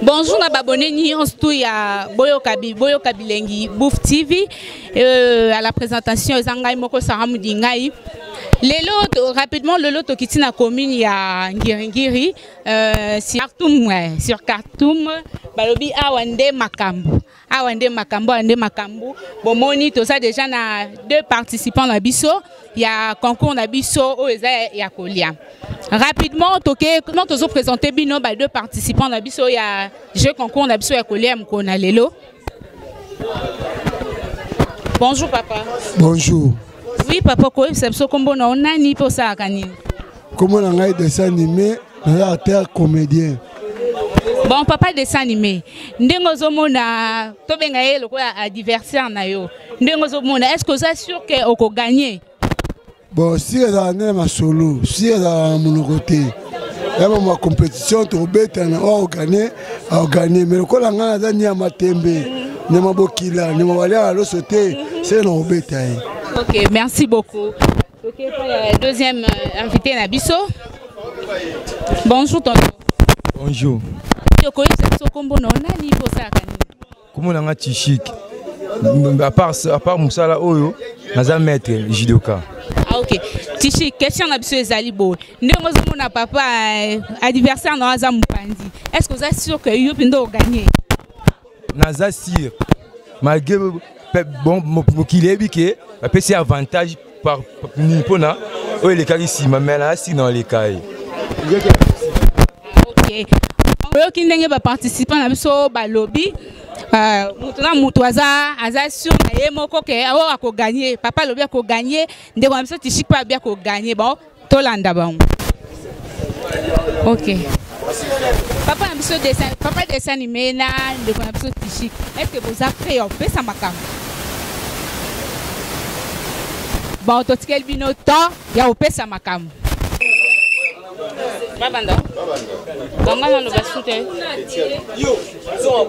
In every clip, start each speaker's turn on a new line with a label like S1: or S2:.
S1: Bonjour na babonné ni on se ya Boyo Kabilengi Bouf TV à la présentation Zangai Moko Saramu Dingai. Lelo rapidement le lot qui na commune ya Ngiringiri sur Khartoum balobi awande makambu. Awande makambu bomoni to ça déjà na deux participants na biso ya concours na biso oza ya kolia. Rapidement toke comment tozo présenter bino ba deux participants na biso ya jeu concours na biso ya kolia mkona lelo. Bonjour papa.
S2: Bonjour.
S1: Oui papa ko c'est so kombo na onani po sa kanini.
S2: Comment on a dessin animé na acteur comédien.
S1: Bon papa dessin animé. Ndengo zomona to benga ye lokola adversaire na yo. Ndengo zomona est-ce que vous êtes sûr que oko gagner?
S2: Bon si elle a un solo, si elle a mon côté. Là ma compétition to beta na o gagner, mais lokola ngana za nya matembe. Ne mabokila, ne mawala lo sauter, c'est non beta.
S1: OK, merci beaucoup. OK, deuxième invité na biso. Bonjour tonton.
S3: Bonjour. Comment on a Tishik? À part Moussala Oyo, naza maître judoka.
S1: Ah ok. Tishik, question na biso ezali bo. Ndenge ozomona papa adversaire na aza Mupandi. Est-ce que vous êtes sûr que yo pindo gagner?
S3: Naza sûr. Malgré bon mokilebi ke apesi avantage par nipona o le karisi mais là si dans les cas.
S1: OK. Qui ndenge ba participant na biso ba lobby mutu aza sur na ye moko ke o ako gagner papa lobby ako gagner ndeko na biso Tishik pa bien ko gagner bon tolanda bango. OK. Papa dessin animé na ndeko na biso Tishik. Est-ce que vous avez fait au fait ça makam? Bon to tikel bino to ya au fait ça makam. Babanda. Ganga na ba shooter. Yo, zon.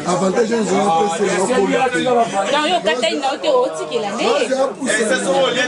S2: avantage nous allons passer
S1: dans yo kata ina ote oti la ne ça sont les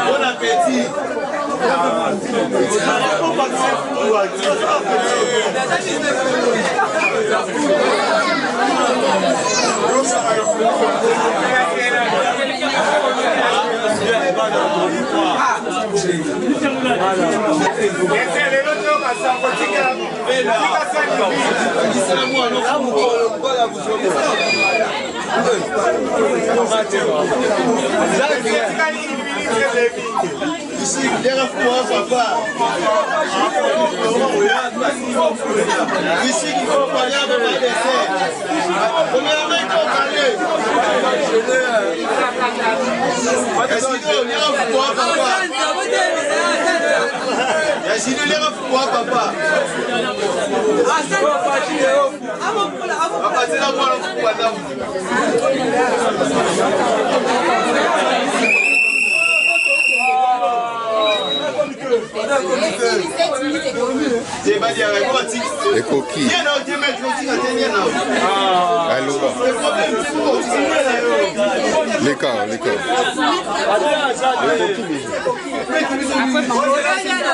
S4: Bon appétit. Ici, il y a un papa. Ici, il faut parler avec le dessert. Combien de temps parler? Est-ce qu'il y a un papa? Est-ce qu'il y a un papa?
S5: Les coquilles. Les corps. Les coquilles.